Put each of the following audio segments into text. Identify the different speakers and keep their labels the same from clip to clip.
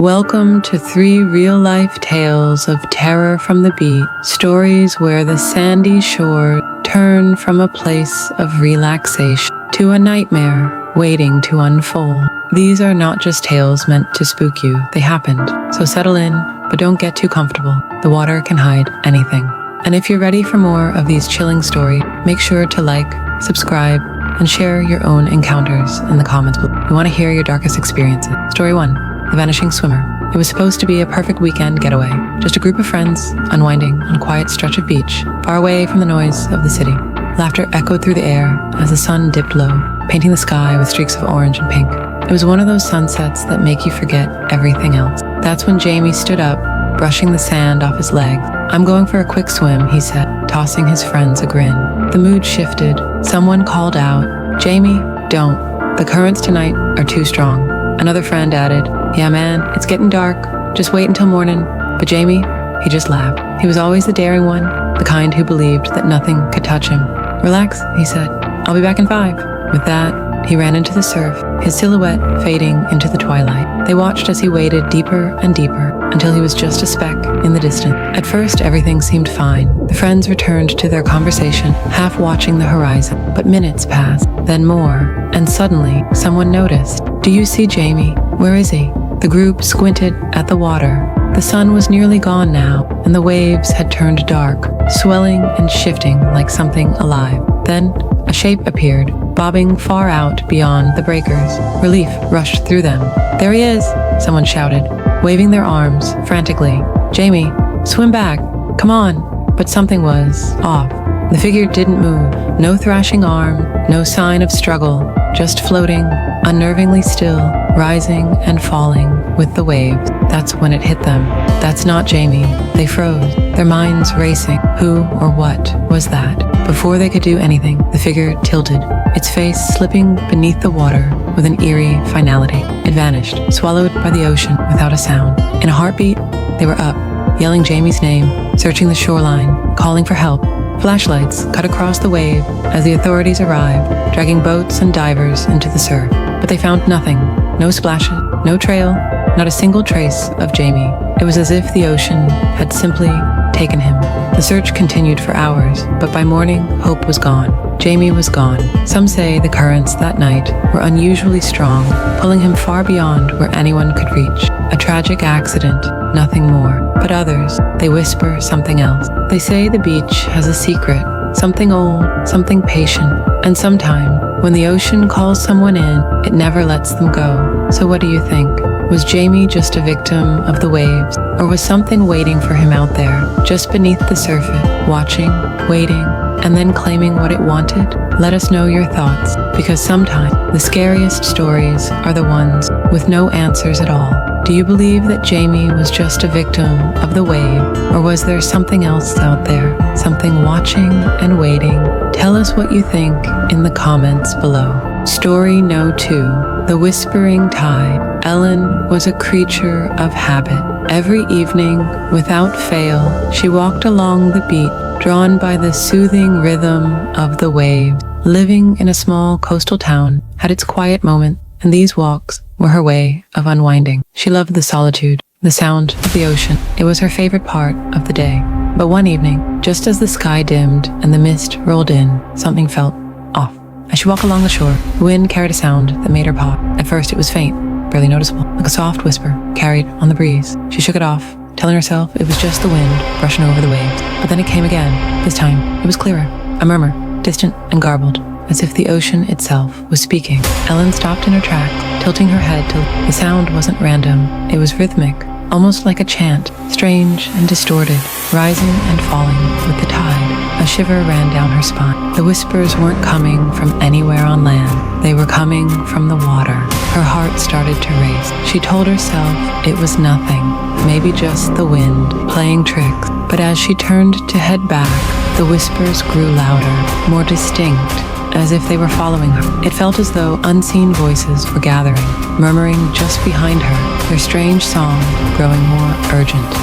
Speaker 1: Welcome to 3 real-life tales of terror from the beach, stories where the sandy shore turned from a place of relaxation to a nightmare waiting to unfold. These are not just tales meant to spook you, they happened. So settle in, but don't get too comfortable. The water can hide anything. And if you're ready for more of these chilling stories, make sure to like, subscribe, and share your own encounters in the comments below. We want to hear your darkest experiences. Story 1. The Vanishing Swimmer. It was supposed to be a perfect weekend getaway. Just a group of friends unwinding on a quiet stretch of beach, far away from the noise of the city. Laughter echoed through the air as the sun dipped low, painting the sky with streaks of orange and pink. It was one of those sunsets that make you forget everything else. That's when Jamie stood up, brushing the sand off his legs. "I'm going for a quick swim," he said, tossing his friends a grin. The mood shifted. Someone called out, "Jamie, don't. The currents tonight are too strong." Another friend added, "Yeah, man, it's getting dark. Just wait until morning." But Jamie, he just laughed. He was always the daring one, the kind who believed that nothing could touch him. "Relax," he said. "I'll be back in 5. With that, he ran into the surf, his silhouette fading into the twilight. They watched as he waded deeper and deeper until he was just a speck in the distance. At first, everything seemed fine. The friends returned to their conversation, half watching the horizon. But minutes passed, then more, and suddenly, someone noticed. "Do you see Jamie? Where is he?" The group squinted at the water. The sun was nearly gone now, and the waves had turned dark, swelling and shifting like something alive. Then, a shape appeared, bobbing far out beyond the breakers. Relief rushed through them. "There he is!" someone shouted, waving their arms frantically. "Jamie, swim back! Come on!" But something was off. The figure didn't move. No thrashing arm, no sign of struggle, just floating, unnervingly still, rising and falling with the waves. That's when it hit them. That's not Jamie. They froze, their minds racing. Who or what was that? Before they could do anything, the figure tilted, its face slipping beneath the water with an eerie finality. It vanished, swallowed by the ocean without a sound. In a heartbeat, they were up, yelling Jamie's name, searching the shoreline, calling for help. Flashlights cut across the wave as the authorities arrived, dragging boats and divers into the surf. But they found nothing. No splashes, no trail, not a single trace of Jamie. It was as if the ocean had simply taken him. The search continued for hours, but by morning, hope was gone. Jamie was gone. Some say the currents that night were unusually strong, pulling him far beyond where anyone could reach. A tragic accident, nothing more. But others, they whisper something else. They say the beach has a secret, something old, something patient, and sometime, when the ocean calls someone in, it never lets them go. So what do you think? Was Jamie just a victim of the waves, or was something waiting for him out there, just beneath the surface, watching, waiting, and then claiming what it wanted? Let us know your thoughts, because sometimes the scariest stories are the ones with no answers at all. Do you believe that Jamie was just a victim of the wave, or was there something else out there, something watching and waiting? Tell us what you think in the comments below. Story No. 2. The Whispering Tide. Ellen was a creature of habit. Every evening, without fail, she walked along the beach, drawn by the soothing rhythm of the waves. Living in a small coastal town had its quiet moment, and these walks were her way of unwinding. She loved the solitude, the sound of the ocean. It was her favorite part of the day. But one evening, just as the sky dimmed and the mist rolled in, something felt off. As she walked along the shore, the wind carried a sound that made her pause. At first it was faint, barely noticeable, like a soft whisper carried on the breeze. She shook it off, telling herself it was just the wind brushing over the waves. But then it came again. This time, it was clearer. A murmur, distant and garbled, as if the ocean itself was speaking. Ellen stopped in her tracks, tilting her head till the sound wasn't random. It was rhythmic, almost like a chant, strange and distorted, rising and falling with the tide. A shiver ran down her spine. The whispers weren't coming from anywhere on land. They were coming from the water. Her heart started to race. She told herself it was nothing, maybe just the wind playing tricks. But as she turned to head back, the whispers grew louder, more distinct, as if they were following her. It felt as though unseen voices were gathering, murmuring just behind her, their strange song growing more urgent.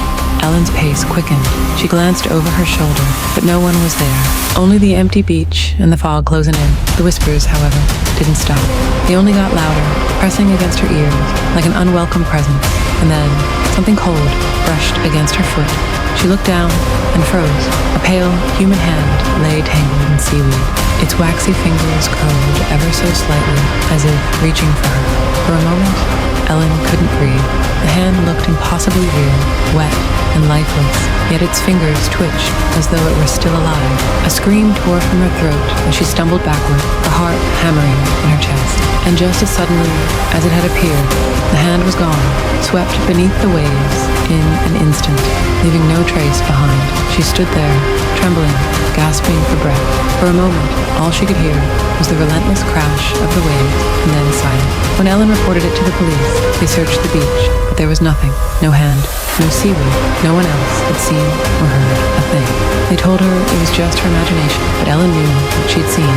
Speaker 1: Ellen's pace quickened. She glanced over her shoulder, but no one was there. Only the empty beach and the fog closing in. The whispers, however, didn't stop. They only got louder, pressing against her ears like an unwelcome presence. And then something cold brushed against her foot. She looked down and froze. A pale, human hand lay tangled in seaweed. Its waxy fingers curled ever so slightly, as if reaching for her. For a moment, Ellen couldn't breathe. The hand looked impossibly real, wet and lifeless, yet its fingers twitched as though it were still alive. A scream tore from her throat as she stumbled backward, her heart hammering in her chest. And just as suddenly as it had appeared, the hand was gone, swept beneath the waves in an instant, leaving no trace behind. She stood there, trembling, gasping for breath. For a moment, all she could hear was the relentless crash of the waves, and then silence. When Ellen reported it to the police, they searched the beach, but there was nothing. No hand, no seaweed. No one else had seen or heard a thing. They told her it was just her imagination, but Ellen knew what she'd seen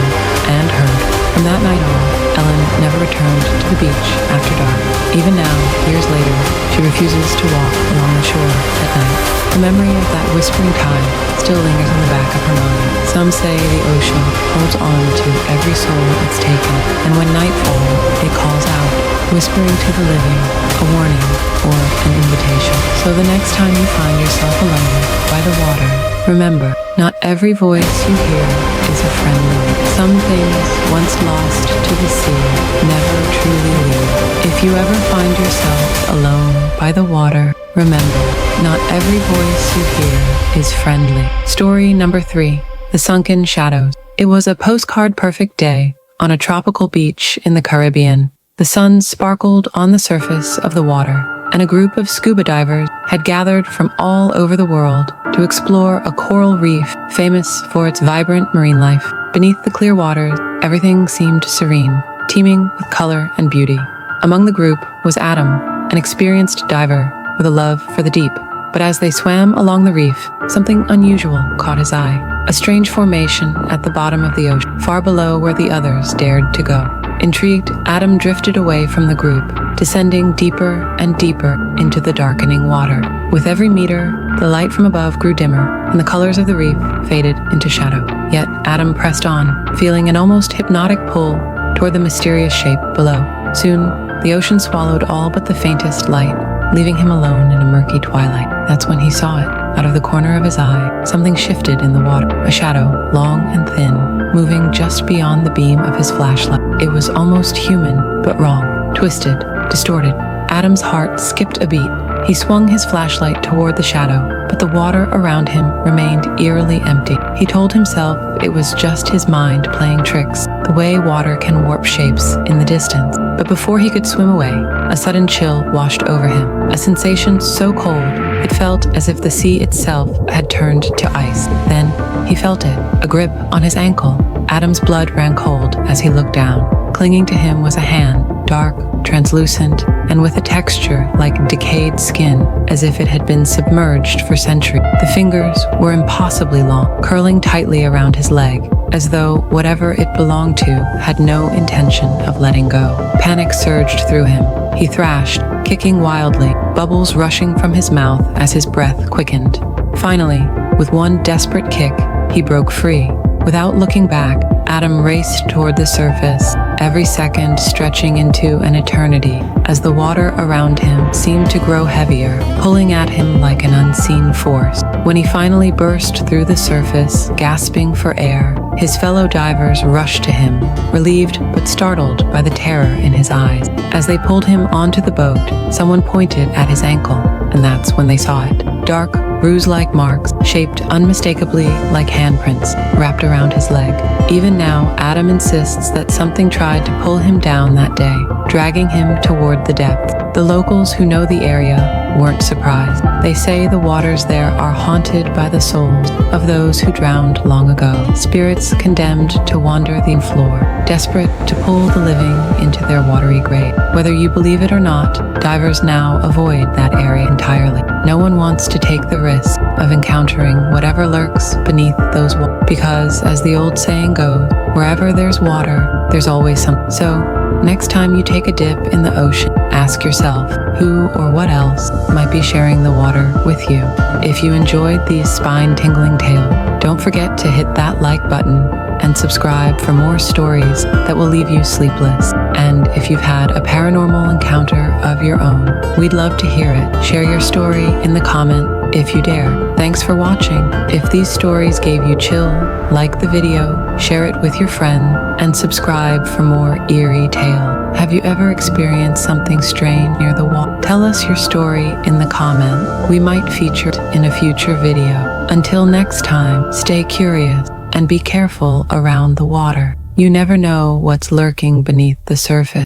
Speaker 1: and heard. From that night on, Ellen never returned to the beach after dark. Even now, years later, she refuses to walk along the shore at night. The memory of that whispering tide still lingers in the back of her mind. Some say the ocean holds on to every soul it's taken, and when night falls, it calls out, whispering to the living, a warning or an invitation. So the next time you find yourself alone by the water, remember, not every voice you hear is a friendly. Some things once lost to the sea never truly leave. If you ever find yourself alone by the water, remember, not every voice you hear is friendly. Story number 3, The Sunken Shadows. It was a postcard-perfect day on a tropical beach in the Caribbean. The sun sparkled on the surface of the water, and a group of scuba divers had gathered from all over the world to explore a coral reef famous for its vibrant marine life. Beneath the clear waters, everything seemed serene, teeming with color and beauty. Among the group was Adam, an experienced diver with a love for the deep. But as they swam along the reef, something unusual caught his eye. A strange formation at the bottom of the ocean, far below where the others dared to go. Intrigued, Adam drifted away from the group, descending deeper and deeper into the darkening water. With every meter, the light from above grew dimmer, and the colors of the reef faded into shadow. Yet Adam pressed on, feeling an almost hypnotic pull toward the mysterious shape below. Soon, the ocean swallowed all but the faintest light, leaving him alone in a murky twilight. That's when he saw it. Out of the corner of his eye, something shifted in the water. A shadow, long and thin, moving just beyond the beam of his flashlight. It was almost human, but wrong, twisted, distorted. Adam's heart skipped a beat. He swung his flashlight toward the shadow, but the water around him remained eerily empty. He told himself it was just his mind playing tricks, the way water can warp shapes in the distance. But before he could swim away, a sudden chill washed over him, a sensation so cold it felt as if the sea itself had turned to ice. Then he felt it, a grip on his ankle. Adam's blood ran cold as he looked down. Clinging to him was a hand, dark, translucent, and with a texture like decayed skin, as if it had been submerged for centuries. The fingers were impossibly long, curling tightly around his leg, as though whatever it belonged to had no intention of letting go. Panic surged through him. He thrashed, kicking wildly, bubbles rushing from his mouth as his breath quickened. Finally, with one desperate kick, he broke free. Without looking back, Adam raced toward the surface, every second stretching into an eternity as the water around him seemed to grow heavier, pulling at him like an unseen force. When he finally burst through the surface, gasping for air, his fellow divers rushed to him, relieved but startled by the terror in his eyes. As they pulled him onto the boat, someone pointed at his ankle, and that's when they saw it. Dark, bruise-like marks, shaped unmistakably like handprints, wrapped around his leg. Even now, Adam insists that something tried to pull him down that day, dragging him toward the depths. The locals who know the area weren't surprised. They say the waters there are haunted by the souls of those who drowned long ago, spirits condemned to wander the floor, desperate to pull the living into their watery grave. Whether you believe it or not, divers now avoid that area entirely. No one wants to take the risk of encountering whatever lurks beneath those walls, because, as the old saying goes, Wherever there's water, there's always something. So, next time you take a dip in the ocean, ask yourself who or what else might be sharing the water with you. If you enjoyed these spine-tingling tales, don't forget to hit that like button and subscribe for more stories that will leave you sleepless. And if you've had a paranormal encounter of your own, we'd love to hear it. Share your story in the comment if you dare. Thanks for watching. If these stories gave you chill, like the video, share it with your friend, and subscribe for more eerie tales. Have you ever experienced something strange near the wall? Tell us your story in the comment. We might feature it in a future video. Until next time, stay curious and be careful around the water. You never know what's lurking beneath the surface.